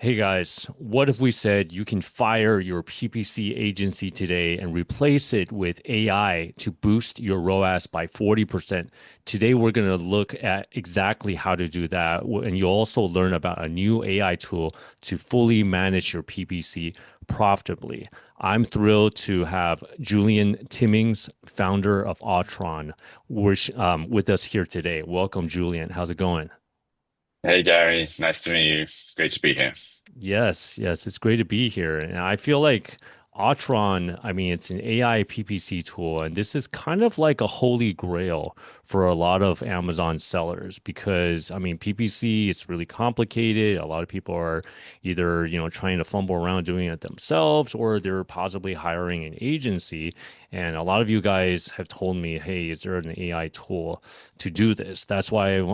Hey guys, what if we said you can fire your PPC agency today and replace it with AI to boost your ROAS by 40%? Today, we're going to look at exactly how to do that. And you'll also learn about a new AI tool to fully manage your PPC profitably. I'm thrilled to have Julian Timmings, founder of Autron, with us here today. Welcome, Julian. How's it going? Hey Gary, nice to meet you. Great to be here. Yes, yes, it's great to be here. And I feel like Autron, I mean, it's an AI PPC tool, and this is kind of like a holy grail for a lot of Amazon sellers because, I mean, PPC is really complicated. A lot of people are either, trying to fumble around doing it themselves or they're possibly hiring an agency. And a lot of you guys have told me, hey, is there an AI tool to do this? That's why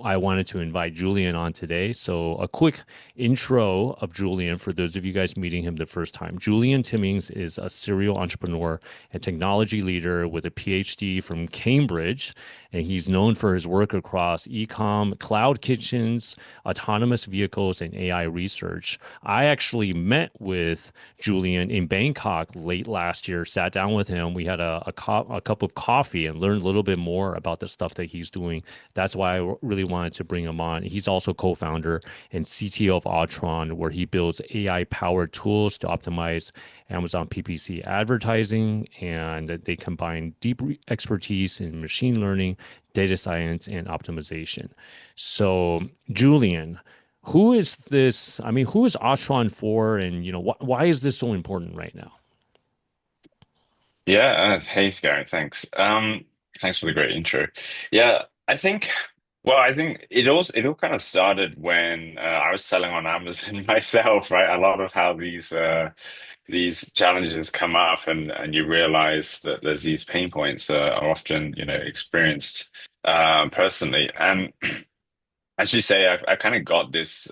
I wanted to invite Julian on today. So, a quick intro of Julian for those of you guys meeting him the first time. Julian Timmings is a serial entrepreneur and technology leader with a PhD from Cambridge, and he's known for his work across e-com, cloud kitchens, autonomous vehicles, and AI research. I actually met with Julian in Bangkok late last year, sat down with him. We had a cup of coffee and learned a little bit more about the stuff that he's doing. That's why I really wanted to bring him on. He's also co-founder and CTO of Autron, where he builds AI-powered tools to optimize Amazon PPC advertising, and they combine deep expertise in machine learning, data science, and optimization. So, Julian, who is this? I mean, who is Autron for, and why is this so important right now? Yeah, hey Gary, thanks. Thanks for the great intro. Yeah, I think it all kind of started when I was selling on Amazon myself, right? A lot of how these challenges come up and you realize that there's these pain points are often, experienced personally. And as you say, I've kind of got this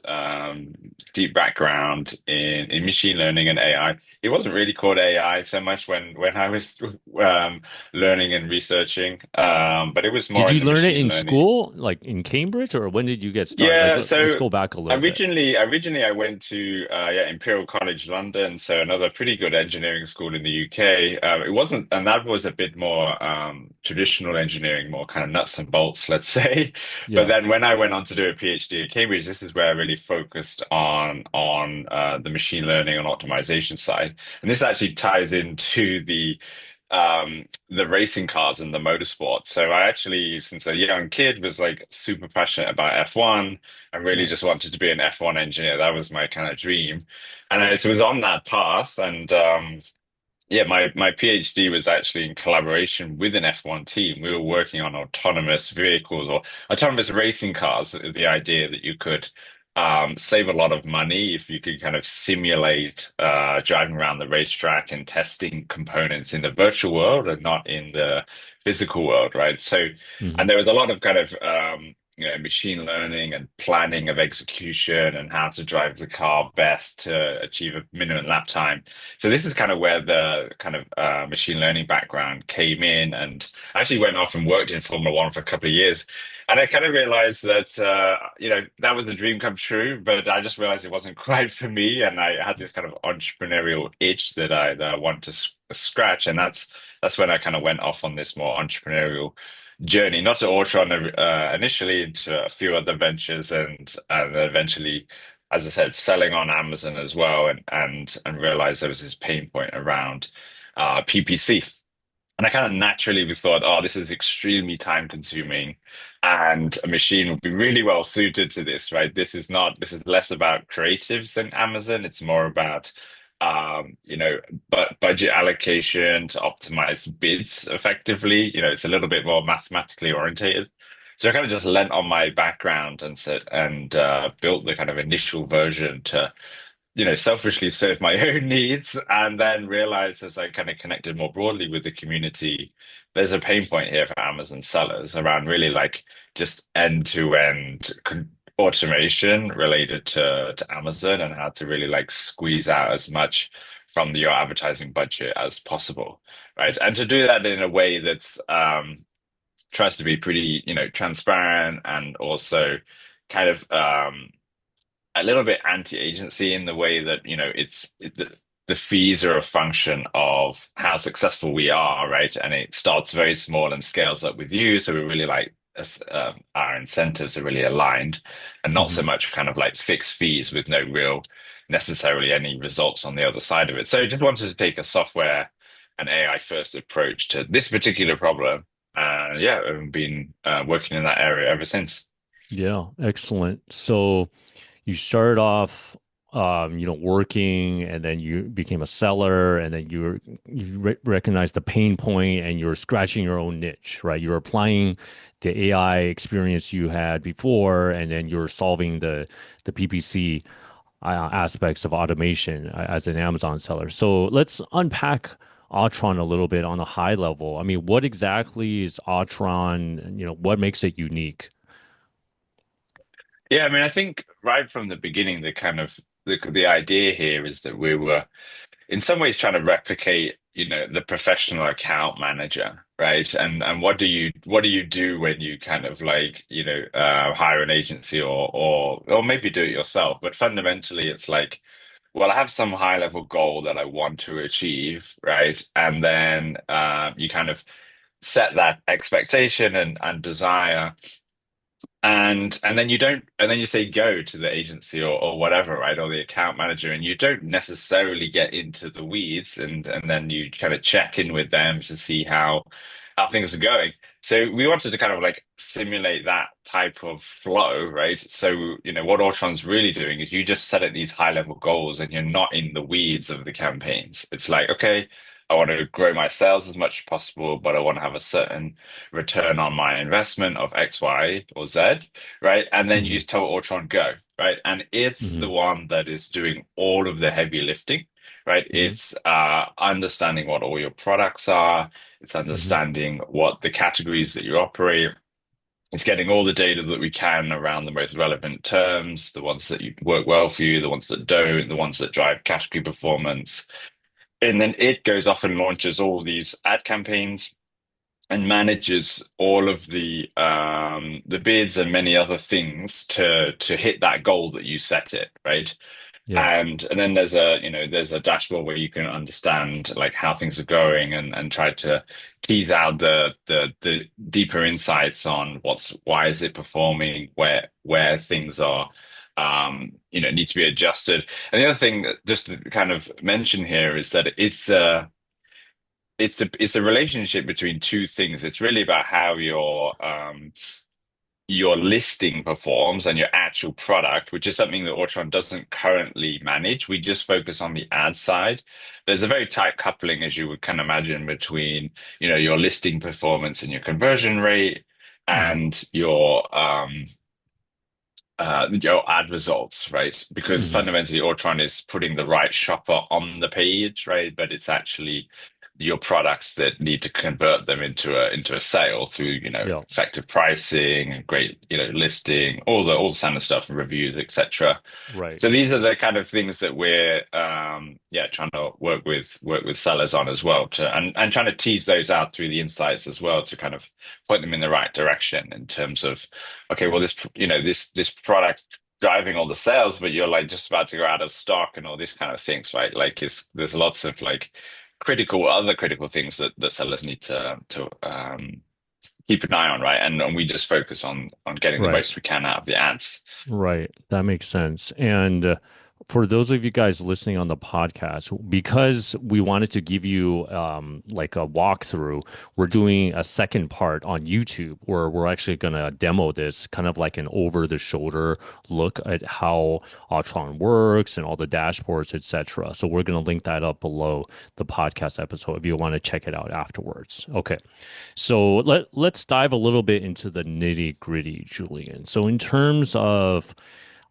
deep background in machine learning and AI. It wasn't really called AI so much when I was learning and researching, but it was Did more you in the learn it machine in learning. school, like in Cambridge, or when did you get started? Like, Yeah, let's so go back a little bit. originally I went to Imperial College London, so another pretty good engineering school in the UK. It wasn't, and that was a bit more traditional engineering, more kind of nuts and bolts, let's say. But Yeah. then when I went on to do a PhD at Cambridge, this is where I really focused on the machine learning and optimization side, and this actually ties into the racing cars and the motorsport. So I actually, since a young kid, was like super passionate about F1. I really just Nice. wanted to be an F1 engineer. That was my kind of dream. And it was on that path. And yeah, my PhD was actually in collaboration with an F1 team. We were working on autonomous vehicles or autonomous racing cars. The idea that you could save a lot of money if you could kind of simulate driving around the racetrack and testing components in the virtual world and not in the physical world, right? So, Hmm. and there was a lot of kind of machine learning and planning of execution and how to drive the car best to achieve a minimum lap time. So this is kind of where the kind of machine learning background came in, and I actually went off and worked in Formula One for a couple of years. And I kind of realized that that was the dream come true, but I just realized it wasn't quite for me, and I had this kind of entrepreneurial itch that I want to scratch, and that's when I kind of went off on this more entrepreneurial journey, not to Autron initially, into a few other ventures, and eventually, as I said, selling on Amazon as well, and realized there was this pain point around PPC. And I kind of naturally thought, oh, this is extremely time consuming and a machine would be really well suited to this, right? This is less about creatives than Amazon. It's more about, but budget allocation to optimize bids effectively. It's a little bit more mathematically orientated. So I kind of just lent on my background and said, and built the kind of initial version to selfishly serve my own needs and then realized as I kind of connected more broadly with the community, there's a pain point here for Amazon sellers around really like just end-to-end automation related to Amazon and how to really like squeeze out as much from your advertising budget as possible, right? And to do that in a way that's tries to be pretty, transparent and also kind of a little bit anti-agency in the way that, the fees are a function of how successful we are, right? And it starts very small and scales up with you. So we really like our incentives are really aligned and not so Hmm. much kind of like fixed fees with no real necessarily any results on the other side of it. So just wanted to take a software and AI first approach to this particular problem. Yeah, I've been working in that area ever since. Yeah, excellent. So you started off, working, and then you became a seller, and then you recognized the pain point, and you're scratching your own niche, right? You're applying the AI experience you had before, and then you're solving the PPC aspects of automation as an Amazon seller. So let's unpack Autron a little bit on a high level. I mean, what exactly is Autron? What makes it unique? Yeah, I mean, I think right from the beginning, the kind of the idea here is that we were in some ways trying to replicate, the professional account manager, right? And what do you do when you kind of like, hire an agency or maybe do it yourself? But fundamentally, it's like, well, I have some high level goal that I want to achieve, right? And then you kind of set that expectation and desire and then you don't and then you say go to the agency or whatever, right? Or the account manager, and you don't necessarily get into the weeds and then you kind of check in with them to see how things are going. So we wanted to kind of like simulate that type of flow, right? So, what Autron's really doing is you just set at these high level goals and you're not in the weeds of the campaigns. It's like, okay, I want to grow my sales as much as possible, but I want to have a certain return on my investment of X, Y, or Z, right? And then you Hmm. just tell Autron go, right? And it's the Hmm. one that is doing all of the heavy lifting, right? Hmm. It's understanding what all your products are, it's Hmm. understanding what the categories that you operate. It's getting all the data that we can around the most relevant terms, the ones that work well for you, the ones that don't, the ones that drive category performance. And then it goes off and launches all these ad campaigns and manages all of the bids and many other things to hit that goal that you set it, right? Yeah. And then there's a dashboard where you can understand like how things are going and try to tease out the deeper insights on why is it performing, where things are need to be adjusted. And the other thing that just to kind of mention here is that it's a relationship between two things. It's really about how your listing performs and your actual product, which is something that Autron doesn't currently manage. We just focus on the ad side. There's a very tight coupling, as you would kind of imagine, between, your listing performance and your conversion rate Hmm. and your ad results, right? Because Hmm. fundamentally, Autron is putting the right shopper on the page, right? But it's actually your products that need to convert them into a sale through, Yeah. effective pricing and great, listing, all the standard stuff, reviews, etc. Right. So these are the kind of things that we're trying to work with sellers on as well and trying to tease those out through the insights as well to kind of point them in the right direction in terms of okay, well this product driving all the sales, but you're like just about to go out of stock and all these kind of things, right? Like there's lots of like other critical things that sellers need to keep an eye on, right? And we just focus on getting the Right. most we can out of the ads. Right. That makes sense. And for those of you guys listening on the podcast, because we wanted to give you like a walkthrough, we're doing a second part on YouTube where we're actually going to demo this kind of like an over the shoulder look at how Autron works and all the dashboards, etc. So we're going to link that up below the podcast episode if you want to check it out afterwards. Okay. So let's dive a little bit into the nitty gritty, Julian. So in terms of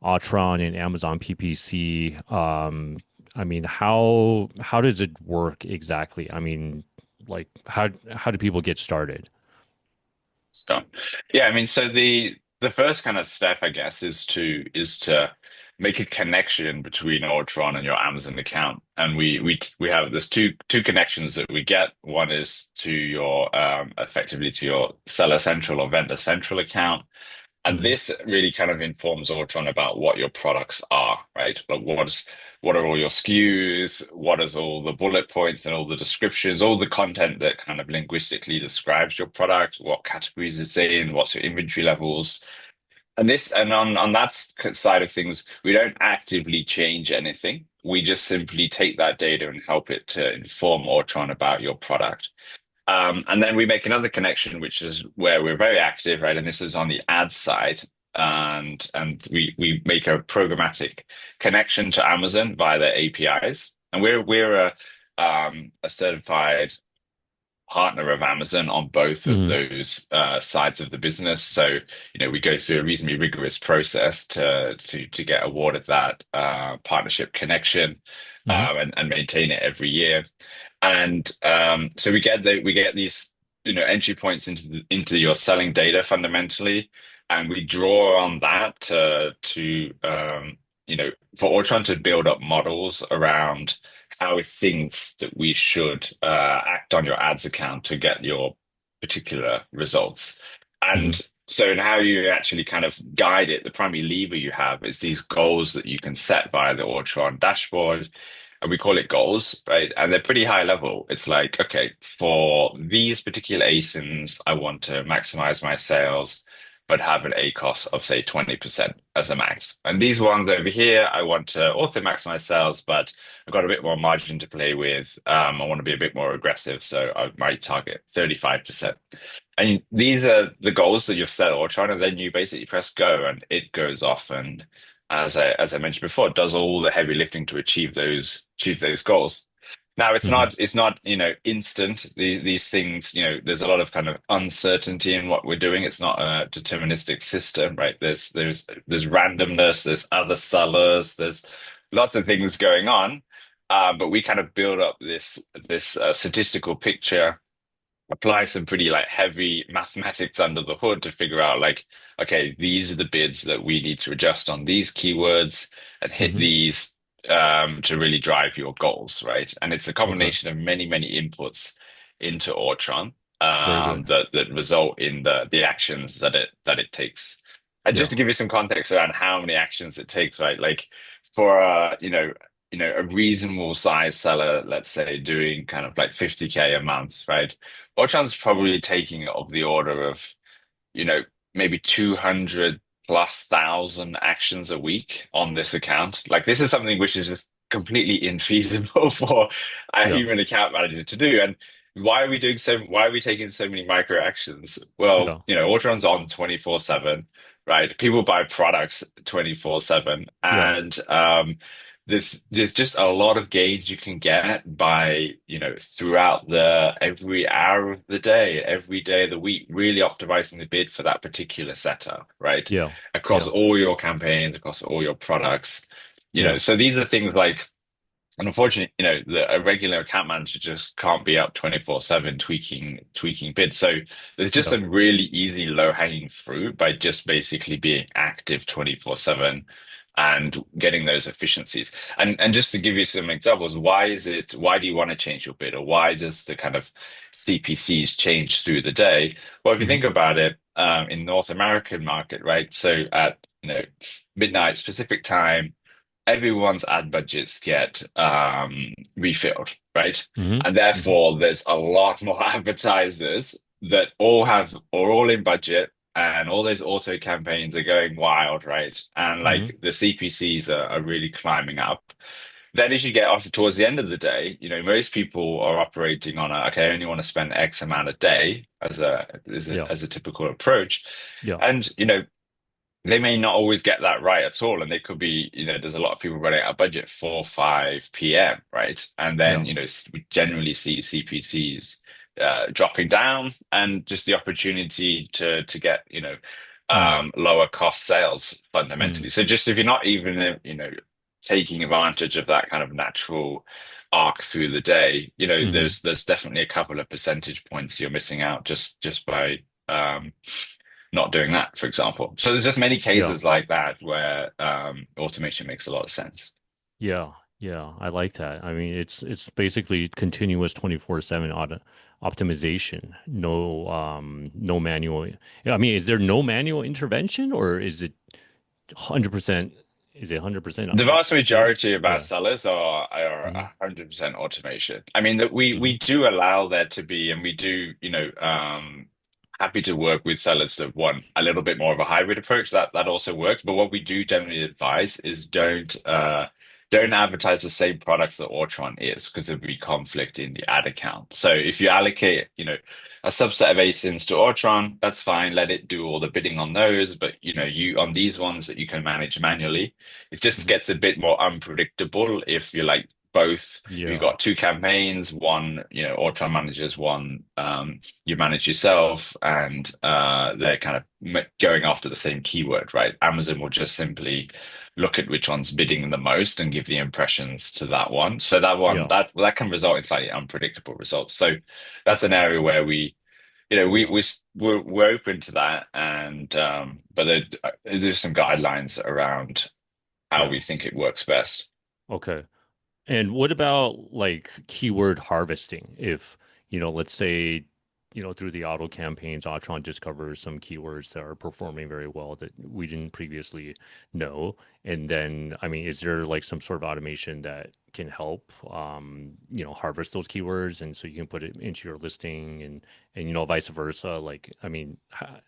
Autron and Amazon PPC, I mean, how does it work exactly? I mean, like how do people get started? So yeah, I mean, so the first kind of step, I guess, is to make a connection between Autron and your Amazon account. And we have there's two connections that we get. One is to your effectively to your Seller Central or Vendor Central account. And Hmm. this really kind of informs Autron about what your products are, right? Like what are all your SKUs? What is all the bullet points and all the descriptions, all the content that kind of linguistically describes your product, what categories it's in, what's your inventory levels. And on that side of things, we don't actively change anything. We just simply take that data and help it to inform Autron about your product. And then we make another connection, which is where we're very active, right? And this is on the ad side. And we make a programmatic connection to Amazon via their APIs. And we're a certified partner of Amazon on both of Hmm. those sides of the business. So, we go through a reasonably rigorous process to get awarded that partnership connection Hmm. and maintain it every year. And so we get these entry points into your selling data fundamentally, and we draw on that for Ortron to build up models around how it thinks that we should act on your ads account to get your particular results. Hmm. And so in how you actually kind of guide it, the primary lever you have is these goals that you can set via the Ortron dashboard. And we call it goals, right? And they're pretty high level. It's like, okay, for these particular ASINs, I want to maximize my sales, but have an ACOS of say 20% as a max. And these ones over here, I want to also maximize sales, but I've got a bit more margin to play with. I want to be a bit more aggressive, so I might target 35%. And these are the goals that you've set or trying to then you basically press go and it goes off and as I mentioned before, does all the heavy lifting to achieve those goals. Now Hmm. it's not, instant. These things, there's a lot of kind of uncertainty in what we're doing. It's not a deterministic system, right? There's randomness, there's other sellers, there's lots of things going on. But we kind of build up this statistical picture, apply some pretty like heavy mathematics under the hood to figure out like, okay, these are the bids that we need to adjust on these keywords and hit Hmm. these to really drive your goals, right? And it's a Okay. combination of many inputs into Autron Very good. that result in the actions that it takes. And just Yeah. to give you some context around how many actions it takes, right? Like for a reasonable size seller, let's say doing kind of like 50K a month, right? Orchan's probably taking of the order of, you know, maybe 200 plus thousand actions a week on this account. Like this is something which is just completely infeasible for a Yeah. human account manager to do. And why are we taking so many micro actions? Well, Yeah. Ortron's on 24/7, right? People buy products 24/7. Yeah. And there's just a lot of gains you can get by, throughout the every hour of the day, every day of the week, really optimizing the bid for that particular setup, right? Yeah. Across Yeah. all your campaigns, across all your products. Yeah. So these are things like, and unfortunately, a regular account manager just can't be up 24/7 tweaking bids. So there's just Yeah. some really easy low-hanging fruit by just basically being active 24/7 and getting those efficiencies. And just to give you some examples, why do you want to change your bid or why does the kind of CPCs change through the day? Well, if you Hmm. think about it, in North American market, right? So at, midnight specific time, everyone's ad budgets get refilled, right? Hmm. And Hmm. therefore, there's a lot more advertisers that are all in budget, and all those auto campaigns are going wild, right? And Hmm. like the CPCs are really climbing up. Then, as you get off towards the end of the day, most people are operating on okay, I only want to spend X amount a day Yeah. as a typical approach, Yeah. and they may not always get that right at all. And they could be, there's a lot of people running out of budget 4, 5 p.m., right? And then, Yeah. we generally see CPCs dropping down and just the opportunity to get, Mm. lower cost sales fundamentally. Mm. So just if you're not even, taking advantage of that kind of natural arc through the day, Hmm. there's definitely a couple of percentage points you're missing out just by not doing that, for example. So there's just many Yeah. cases like that where automation makes a lot of sense. Yeah. Yeah, I like that. I mean, it's basically continuous 24/7 optimization. No manual. Yeah, I mean, is there no manual intervention or is it 100%, is it 100% The vast automated? majority of our Yeah. sellers are Hmm. 100% automation. I mean that we Hmm. do allow there to be, and we do, happy to work with sellers that want a little bit more of a hybrid approach. That also works. But what we do generally advise is don't advertise the same products that Autron is because there'll be conflict in the ad account. So if you allocate, a subset of ASINs to Autron, that's fine. Let it do all the bidding on those. But you on these ones that you can manage manually, it just Hmm. gets a bit more unpredictable if you're like both. You've Yeah. got two campaigns, one, Autron manages, one you manage yourself, and they're kind of going after the same keyword, right? Amazon will just simply look at which one's bidding the most and give the impressions to that one. So that one Yeah. that can result in slightly unpredictable results. So that's an Okay. area where we Yeah. we're open to that, and but there's some guidelines around how Yeah. we think it works best. Okay. And what about like keyword harvesting? If, let's say, through the auto campaigns, Autron discovers some keywords that are performing very well that we didn't previously know. And then, I mean, is there like some sort of automation that can help, harvest those keywords and so you can put it into your listing and, vice versa? Like, I mean,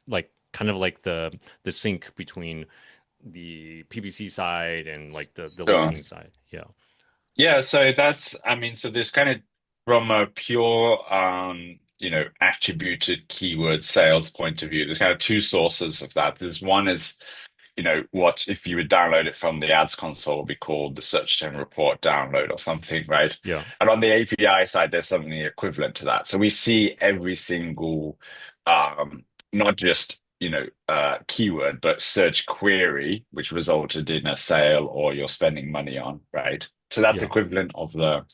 like kind of like the sync between the PPC side and like the So listing side. Yeah. yeah, so I mean, so there's kind of from a pure attributed keyword sales point of view, there's kind of two sources of that. There's one is what if you would download it from the ads console would be called the search term report download or something, right? Yeah. And on the API side, there's something equivalent to that. So we see every single, not just, keyword, but search query, which resulted in a sale or you're spending money on, right? So that's Yeah. equivalent of the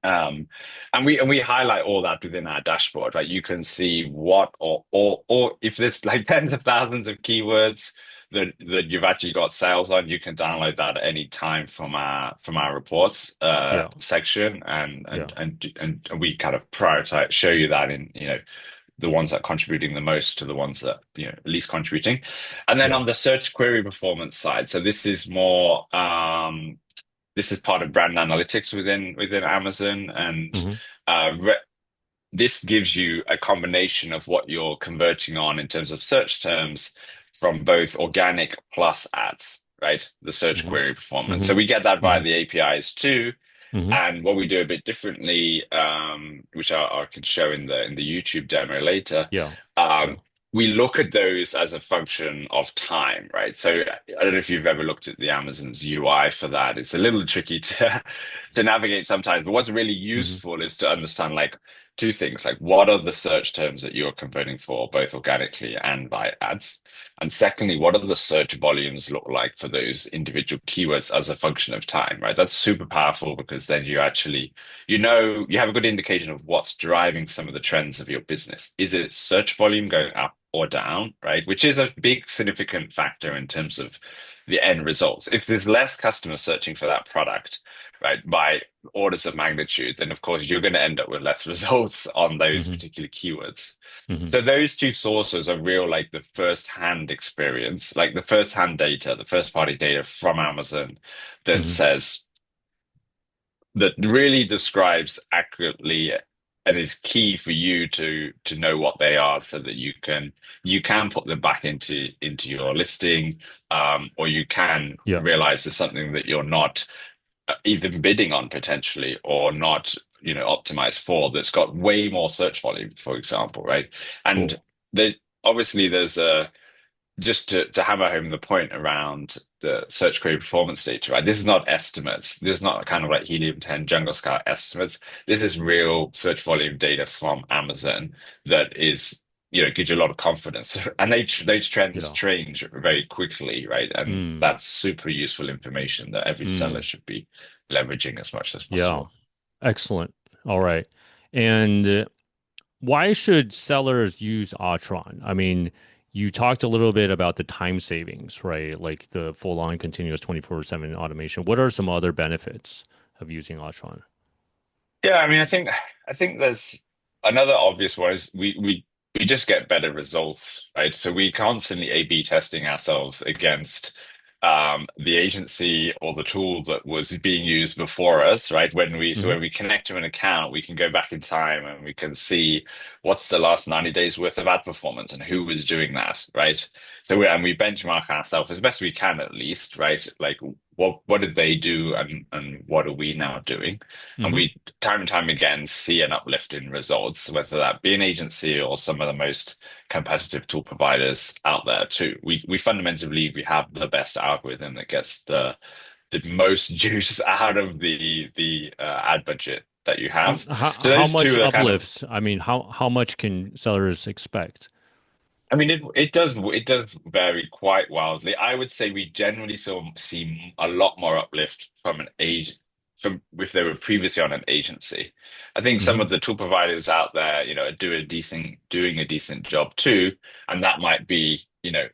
um, and we highlight all that within our dashboard, right? You can see what or if there's like tens of thousands of keywords that you've actually got sales on, you can download that at any time from our reports Yeah. section, and Yeah. we kind of prioritize show you that in the ones that are contributing the most to the ones that least contributing, and then Yeah. on the search query performance side, so this is more this is part of brand analytics within Amazon, and Hmm. re this gives you a combination of what you're converting on in terms of search terms from both organic plus ads, right? The search Hmm. query performance. Hmm. So we get that via Hmm. the APIs too. Hmm. And what we do a bit differently, which I can show in the YouTube demo later, Yeah. Yeah. um, we look at those as a function of time, right? So I don't know if you've ever looked at the Amazon's UI for that. It's a little tricky to to navigate sometimes, but what's really Hmm. useful is to understand like two things, like what are the search terms that you're converting for, both organically and by ads? And secondly, what do the search volumes look like for those individual keywords as a function of time, right? That's super powerful because then you actually, you have a good indication of what's driving some of the trends of your business. Is it search volume going up or down, right? Which is a big significant factor in terms of the end results. If there's less customers searching for that product, right, by orders of magnitude, then of course you're going to end up with less results on those Hmm. particular keywords. Hmm. So those two sources are real, like the first-hand experience, like the first-hand data, the first-party data from Amazon that Hmm. says that really describes accurately and is key for you to know what they are so that you can put them back into your listing, or you can Yeah. realize there's something that you're not even bidding on potentially or not optimized for that's got way more search volume, for example, right? And Cool. there obviously there's a just to hammer home the point around the search query performance data, right? This is not estimates. This is not kind of like Helium 10 Jungle Scout estimates. This is real search volume data from Amazon that gives you a lot of confidence. And those trends Yeah. change very quickly, right? And Mm. that's super useful information that every seller Mm. should be leveraging as much as Yeah. possible. Excellent. All right. And why should sellers use Autron? I mean, you talked a little bit about the time savings, right? Like the full-on continuous 24/7 automation. What are some other benefits of using Autron? Yeah, I mean, I think there's another obvious one is we just get better results, right? So we constantly A/B testing ourselves against the agency or the tool that was being used before us, right? Hmm. When we connect to an account, we can go back in time and we can see what's the last 90 days worth of ad performance and who was doing that, right? And we benchmark ourselves as best we can at least, right? Like what did they do and what are we now doing? And Hmm. we time and time again see an uplift in results, whether that be an agency or some of the most competitive tool providers out there too. We fundamentally believe we have the best algorithm that gets the most juice out of the ad budget that you And have. So how those much two are kind of uplifts? I mean, how much can sellers expect? I mean, it does vary quite wildly. I would say we generally see a lot more uplift from an age from if they were previously on an agency. I think some Hmm. of the tool providers out there, are doing a decent job too, and that might be,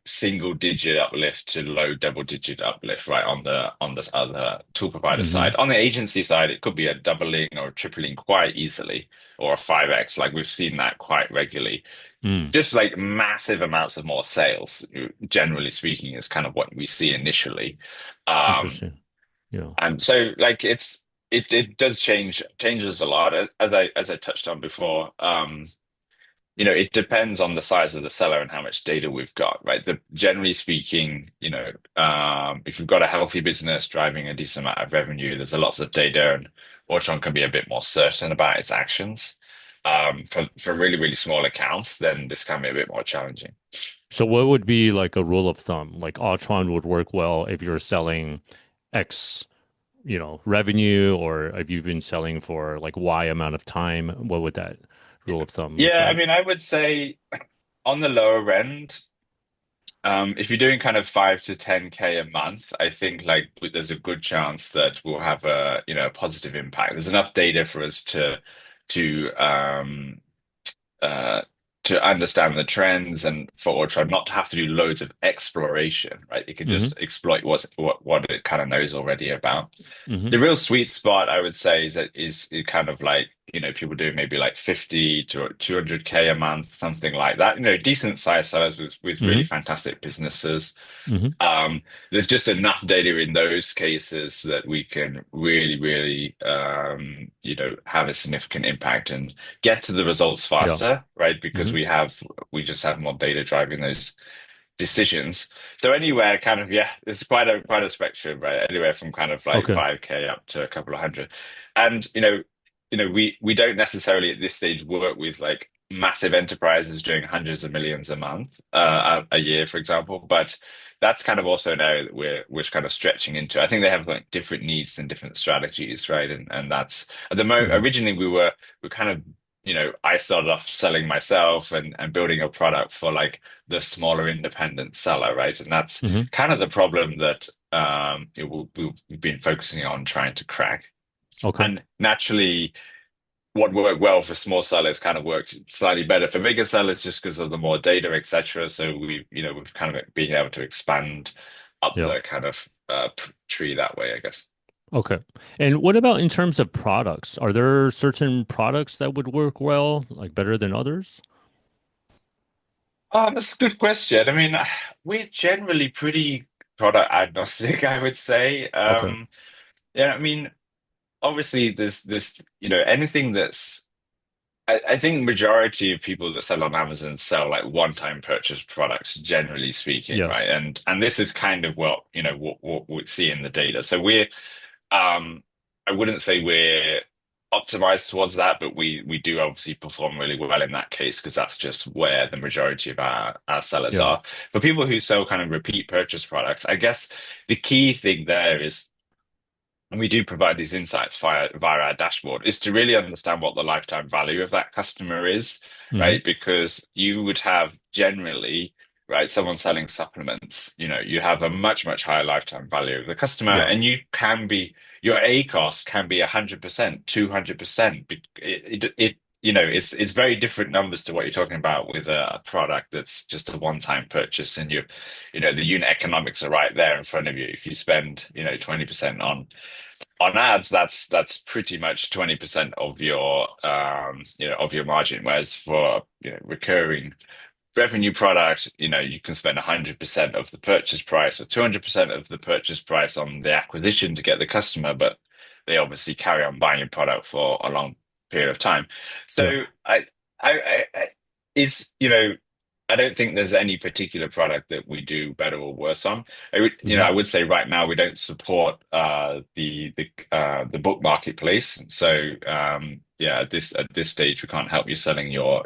single digit uplift to low double digit uplift, right, on the other tool provider Hmm. side. On the agency side, it could be a doubling or a tripling quite easily, or a 5x, like we've seen that quite regularly Mm. just like massive amounts of more sales, generally speaking, is kind of what we see initially. Um, Interesting. Yeah. and so like it does changes a lot as I touched on before. It depends on the size of the seller and how much data we've got, right? Generally speaking, if you've got a healthy business driving a decent amount of revenue, there's a lots of data, and Autron can be a bit more certain about its actions. For really, really small accounts, then this can be a bit more challenging. So what would be like a rule of thumb? Like Autron would work well if you're selling X, revenue, or if you've been selling for like Y amount of time. What would that rule of thumb look Yeah, I like? mean, I would say on the lower end, if you're doing kind of 5 to 10K a month, I think like there's a good chance that we'll have a positive impact. There's enough data for us to uh to understand the trends and for Ultron not to have to do loads of exploration, right? It can Hmm. just exploit what it kind of knows already about. Hmm. The real sweet spot, I would say, is kind of like, people doing maybe like 50 to 200K a month, something like that. Decent size sellers with really Hmm. fantastic businesses. Hmm. Um, there's just enough data in those cases that we can really, really, have a significant impact and get to the results Yeah. faster, right? Because Hmm. we just have more data driving those decisions. So anywhere kind of, yeah, it's quite a spectrum, right? Anywhere from kind of like Okay. 5K up to a couple of hundred. And we don't necessarily at this stage work with like massive enterprises doing hundreds of millions a month, a year, for example. But that's kind of also an area that we're kind of stretching into. I think they have like different needs and different strategies, right? And that's at the moment Hmm. originally we kind of I started off selling myself and building a product for like the smaller independent seller, right? And that's Hmm. kind of the problem that we've been focusing on trying to crack. Okay. And naturally, what worked well for small sellers kind of worked slightly better for bigger sellers just because of the more data, etc. So we've kind of been able to expand up Yeah. the kind of tree that way, I guess. Okay. And what about in terms of products? Are there certain products that would work well, like better than others? That's a good question. I mean, we're generally pretty product agnostic, I would say. Okay. Yeah, I mean, obviously there's anything that's I think majority of people that sell on Amazon sell like one-time purchase products, generally speaking, right? Yes. And this is kind of what we see in the data. So um I wouldn't say we're optimized towards that, but we do obviously perform really well in that case because that's just where the majority of our sellers Yeah. are. For people who sell kind of repeat purchase products, I guess the key thing there is and we do provide these insights via our dashboard, is to really understand what the lifetime value of that customer is, Hmm. right? Because you would have generally, right, someone selling supplements, you have a much, much higher lifetime value of the customer, Yeah. and your ACOS can be 100%, 200%. it's very different numbers to what you're talking about with a product that's just a one-time purchase, and the unit economics are right there in front of you. If you spend 20% on ads, that's pretty much 20% of your margin. Whereas for recurring revenue product, you can spend 100% of the purchase price or 200% of the purchase price on the acquisition to get the customer, but they obviously carry on buying your product for a long period of time. Yeah. So I is, I don't think there's any particular product that we do better or worse on. I Hmm. would say right now we don't support the book marketplace. So yeah, at this stage we can't help you selling your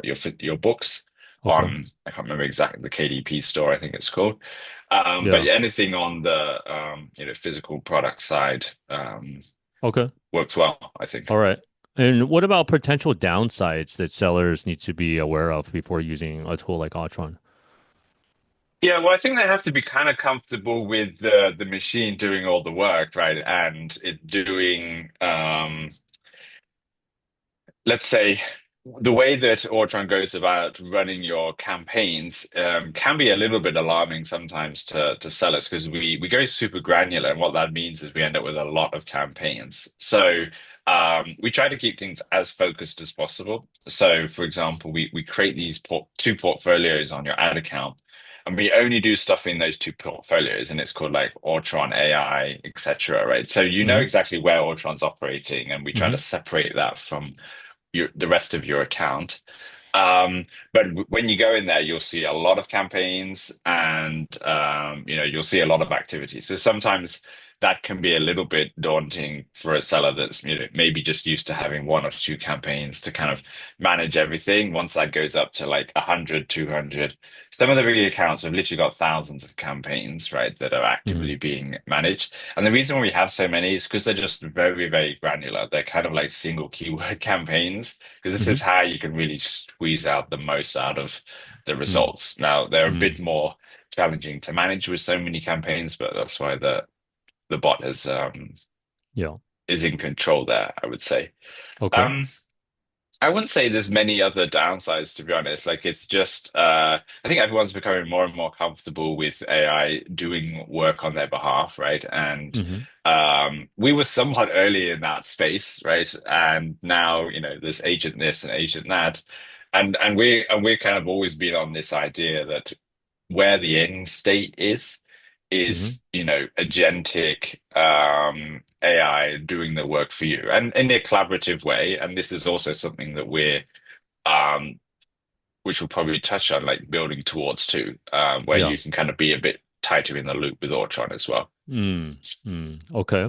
books Okay. on, I can't remember exactly, the KDP store, I think it's called. But Yeah. yeah, anything on the physical product side Okay. works well, I think. All right. And what about potential downsides that sellers need to be aware of before using a tool like Autron? Yeah, well, I think they have to be kind of comfortable with the machine doing all the work, right? And it doing let's say the way that Autron goes about running your campaigns can be a little bit alarming sometimes to sellers, because we go super granular, and what that means is we end up with a lot of campaigns. So we try to keep things as focused as possible. So for example, we create these two portfolios on your ad account. And we only do stuff in those two portfolios, and it's called like Autron AI, etc. Right? So you know Hmm. exactly where Autron's operating, and we try to Hmm. separate that from the rest of your account. But when you go in there, you'll see a lot of campaigns, and you'll see a lot of activity. So sometimes that can be a little bit daunting for a seller that's maybe just used to having one or two campaigns to kind of manage everything. Once that goes up to like 100, 200, some of the big accounts have literally got thousands of campaigns, right, that are actively Hmm. being managed. And the reason we have so many is because they're just very, very granular. They're kind of like single keyword campaigns, because this Hmm. is how you can really squeeze out the most out of the Hmm. results. Now, they're a Hmm. bit more challenging to manage with so many campaigns, but that's why the bot Yeah. is in control there, I would say. Okay. Um, I wouldn't say there's many other downsides, to be honest. Like, it's just I think everyone's becoming more and more comfortable with AI doing work on their behalf, right? And Hmm. we were somewhat early in that space, right? And now, there's agent this and agent that. And we're kind of always been on this idea that where the end state is Hmm. agentic AI doing the work for you, and in a collaborative way. And this is also something that um, which we'll probably touch on, like building towards too, where Yeah. you can kind of be a bit tighter in the loop with Autron as well. Mm. Mm. Okay.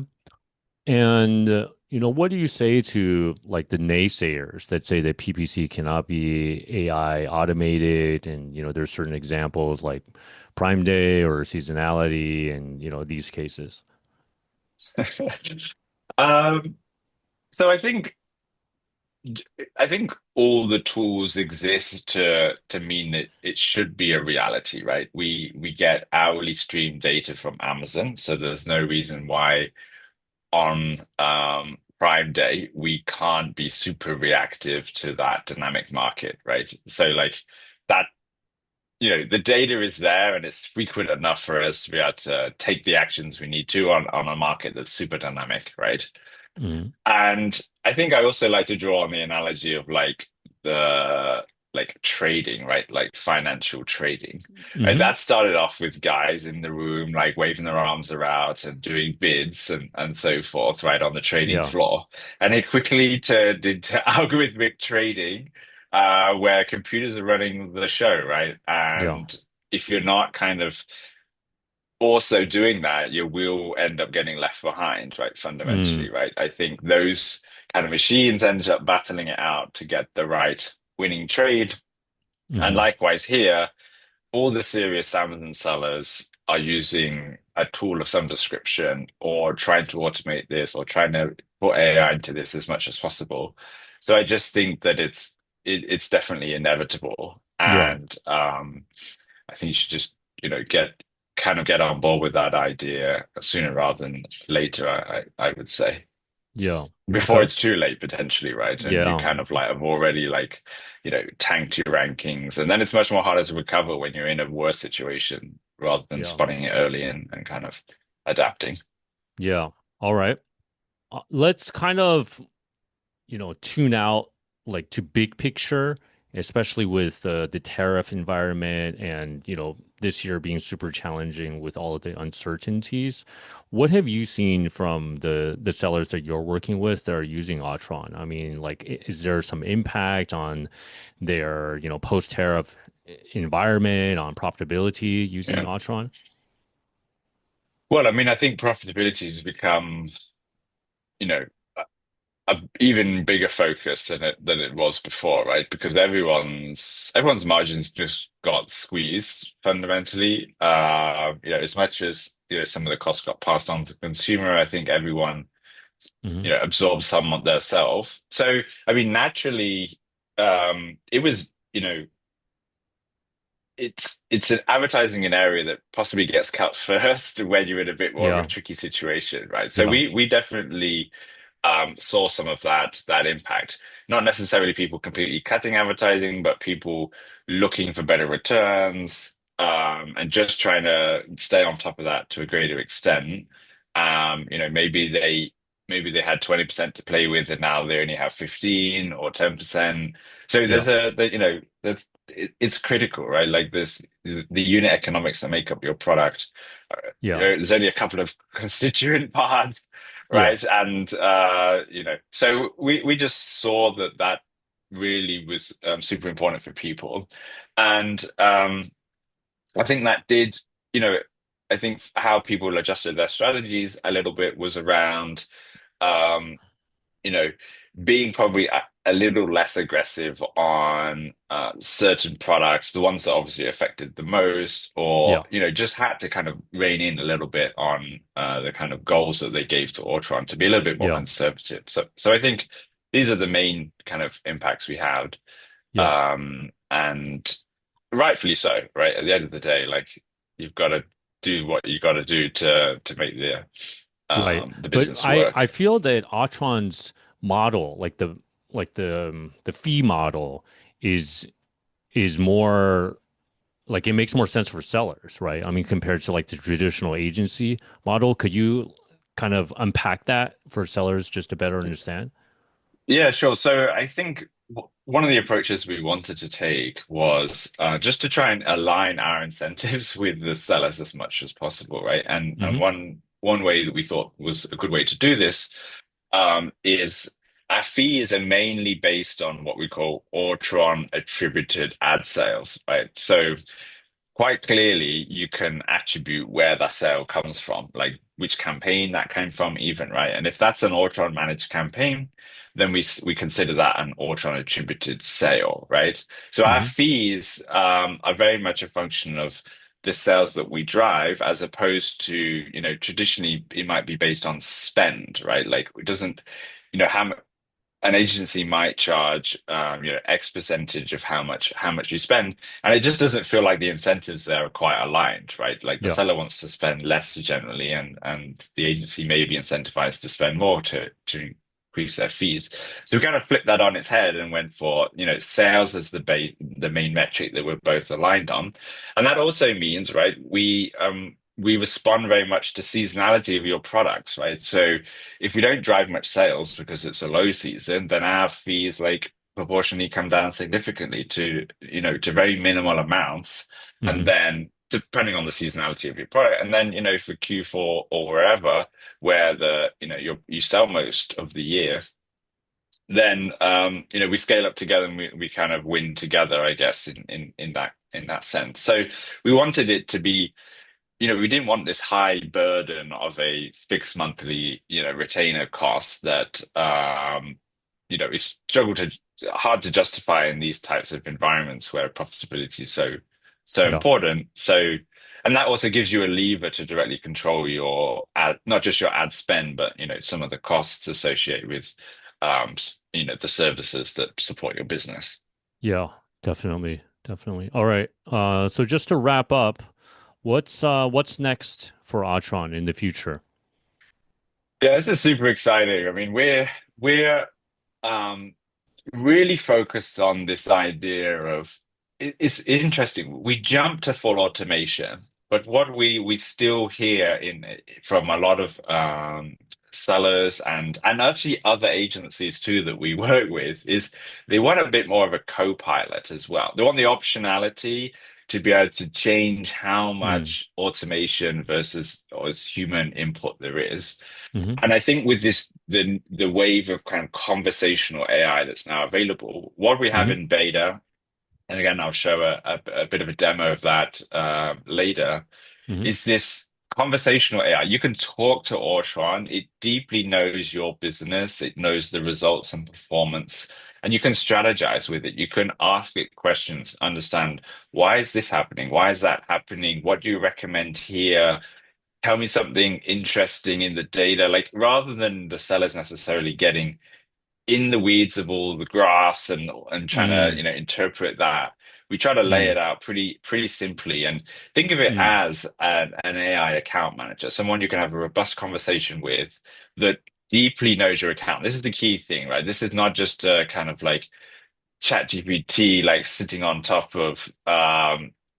And what do you say to like the naysayers that say that PPC cannot be AI automated, and there's certain examples like Prime Day or seasonality and these cases. Um, so I think all the tools exist to mean that it should be a reality, right? We get hourly stream data from Amazon, so there's no reason why on Prime Day we can't be super reactive to that dynamic market, right? So like that, the data is there, and it's frequent enough for us to be able to take the actions we need to on a market that's super dynamic, right? Mm-hmm. And I think I also like to draw on the analogy of like the like trading, right? Like financial trading. Right? Hmm. That started off with guys in the room like waving their arms around and doing bids and so forth, right, on the trading Yeah. floor. And it quickly turned into algorithmic trading, where computers are running the show, right? Yeah. And if you're not kind of also doing that, you will end up getting left behind, right? Mm. Fundamentally, right? I think those kind of machines end up battling it out to get the right winning trade. And Hmm. likewise here, all the serious Amazon sellers are using a tool of some description, or trying to automate this, or trying to put AI into this as much as possible. So I just think that it's definitely inevitable. Yeah. And I think you should just, get on board with that idea sooner rather than later, I would say. Yeah. before Okay. it's too late potentially, right? And you Yeah. kind of like have already like, tanked your rankings, and then it's much more harder to recover when you're in a worse situation rather than Yeah. spotting it early and kind of adapting. Yeah. All right. Let's kind of, tune out like to big picture, especially with the tariff environment and, this year being super challenging with all of the uncertainties. What have you seen from the sellers that you're working with that are using Autron? I mean, like, is there some impact on their, post-tariff environment, on profitability using Yeah. Autron? Well, I mean, I think profitability has become, you know, a even bigger focus than it was before, right? Because everyone's margins just got squeezed fundamentally. As much as some of the costs got passed on to the consumer, I think everyone Hmm. absorbs some of their self. So, I mean, naturally, it was it's an advertising an area that possibly gets cut first when you're in a bit more of a Yeah. tricky situation, right? So Yeah. we definitely saw some of that impact. Not necessarily people completely cutting advertising, but people looking for better returns, and just trying to stay on top of that to a greater extent. Maybe they had 20% to play with, and now they only have 15 or 10%. So Yeah. it's critical, right? Like this, the unit economics that make up your product. Yeah. There's only a couple of constituent parts, Yeah. right? And so we just saw that really was super important for people, and I think that did, you know, I think how people adjusted their strategies a little bit was around. Um, you know, being probably a little less aggressive on certain products, the ones that obviously affected the most, or Yeah. just had to kind of rein in a little bit on the kind of goals that they gave to Autron to be a little bit more Yeah. conservative. So I think these are the main kind of impacts we had, Yeah. and rightfully so, right? At the end of the day, like you've got to do what you got to do to make Right. the But business I work. feel that Autron's model, like the fee model is more like it makes more sense for sellers, right? I mean, compared to like the traditional agency model. Could you kind of unpack that for sellers just to better understand? Yeah, sure. So I think one of the approaches we wanted to take was just to try and align our incentives with the sellers as much as possible, right? And Hmm. one way that we thought was a good way to do this is our fees are mainly based on what we call Autron attributed ad sales, right? So quite clearly you can attribute where that sale comes from, like which campaign that came from, even, right? And if that's an Autron managed campaign, then we consider that an Autron attributed sale, right? So our Hmm. fees are very much a function of the sales that we drive, as opposed to, traditionally it might be based on spend, right? Like it doesn't, how an agency might charge X percentage of how much you spend, and it just doesn't feel like the incentives there are quite aligned, right? Like the Yeah. seller wants to spend less generally, and the agency may be incentivized to spend more to increase their fees. So we kind of flipped that on its head and went for sales as the main metric that we're both aligned on. And that also means, right, we respond very much to seasonality of your products, right? So if we don't drive much sales because it's a low season, then our fees like proportionally come down significantly to very minimal amounts. And Hmm. then depending on the seasonality of your product, and then for Q4 or wherever where you sell most of the year, then we scale up together, and we kind of win together, I guess, in that sense. So we wanted it to be, we didn't want this high burden of a fixed monthly, retainer cost that, is hard to justify in these types of environments where profitability is so Yeah. important. So, and that also gives you a lever to directly control your ad, not just your ad spend, but, some of the costs associated with, the services that support your business. Yeah. Definitely. Definitely. All right. So just to wrap up, what's next for Autron in the future? Yeah, this is super exciting. I mean, we're um really focused on this idea of it's interesting. We jump to full automation, but what we still hear in from a lot of sellers and actually other agencies too that we work with is they want a bit more of a co-pilot as well. They want the optionality to be able to change how Mm, much automation versus or as human input there is. hmm And I think with this the wave of kind of conversational AI that's now available, what we have hmm in beta, and again I'll show a bit of a demo of that later, hmm is this conversational AI. You can talk to Autron. It deeply knows your business. It knows the results and performance, and you can strategize with it. You can ask it questions, understand why is this happening? Why is that happening? What do you recommend here? Tell me something interesting in the data, like rather than the sellers necessarily getting in the weeds of all the graphs and trying to, mm, interpret that. We try to lay mm, it out pretty simply and think of it mm, as an AI account manager, someone you can have a robust conversation with that deeply knows your account. This is the key thing, right? This is not just a kind of like ChatGPT like sitting on top of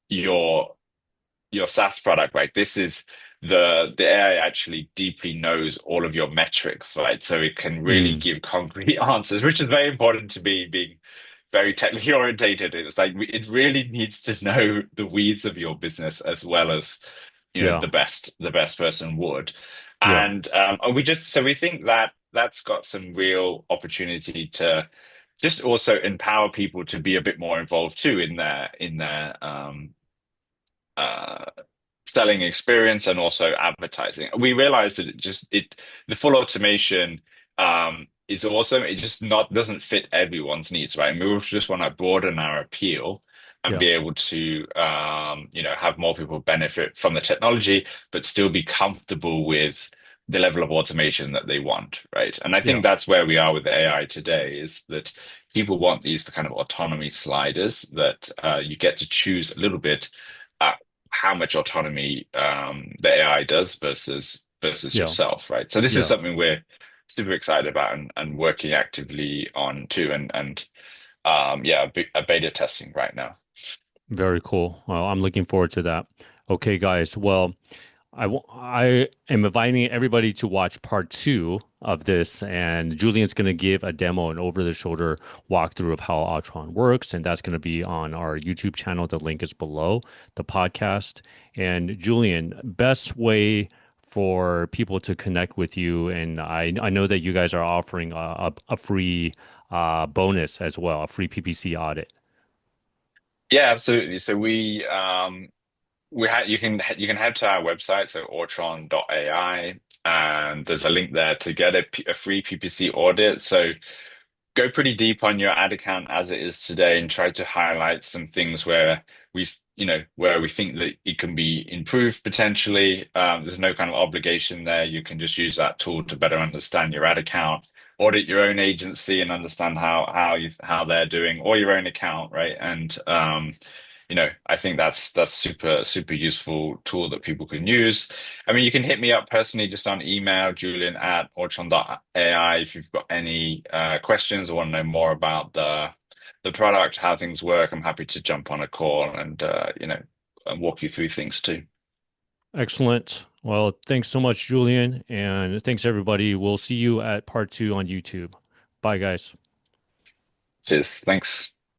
your your SaaS product, right? This is the AI actually deeply knows all of your metrics, right? So it can really mm. give concrete answers, which is very important to me being very technically orientated. It's like it really needs to know the weeds of your business as well as Yeah, the best person would. yeah, And we just so we think that that's got some real opportunity to just also empower people to be a bit more involved too in their uh selling experience and also advertising. We realized that the full automation is awesome. It just not doesn't fit everyone's needs, right? And we just want to broaden our appeal and yeah, be able to have more people benefit from the technology, but still be comfortable with the level of automation that they want, right? And I yeah, think that's where we are with AI today, is that people want these kind of autonomy sliders that you get to choose a little bit uh, how much autonomy the AI does versus yeah, yourself, right? So this is yeah. something we're super excited about and working actively on too, and yeah, a beta testing right now. Very cool. Well, I'm looking forward to that. Okay, guys. Well, I am inviting everybody to watch part two of this, and Julian's going to give a demo, an over-the-shoulder walkthrough of how Autron works, and that's going to be on our YouTube channel. The link is below the podcast. And Julian, best way for people to connect with you, and I know that you guys are offering a free bonus as well, a free PPC audit. Yeah, absolutely. So you can head to our website, so autron.ai, and there's a link there to get a free PPC audit. So go pretty deep on your ad account as it is today and try to highlight some things where where we think that it can be improved potentially. There's no kind of obligation there. You can just use that tool to better understand your ad account, audit your own agency and understand how they're doing, or your own account, right? And I think that's super useful tool that people can use. I mean, you can hit me up personally just on email, Julian@autron.ai, if you've got any questions or want to know more about the product, how things work. I'm happy to jump on a call and walk you through things too. Excellent. Well, thanks so much, Julian. And thanks, everybody. We'll see you at part two on YouTube. Bye, guys. Cheers. Thanks.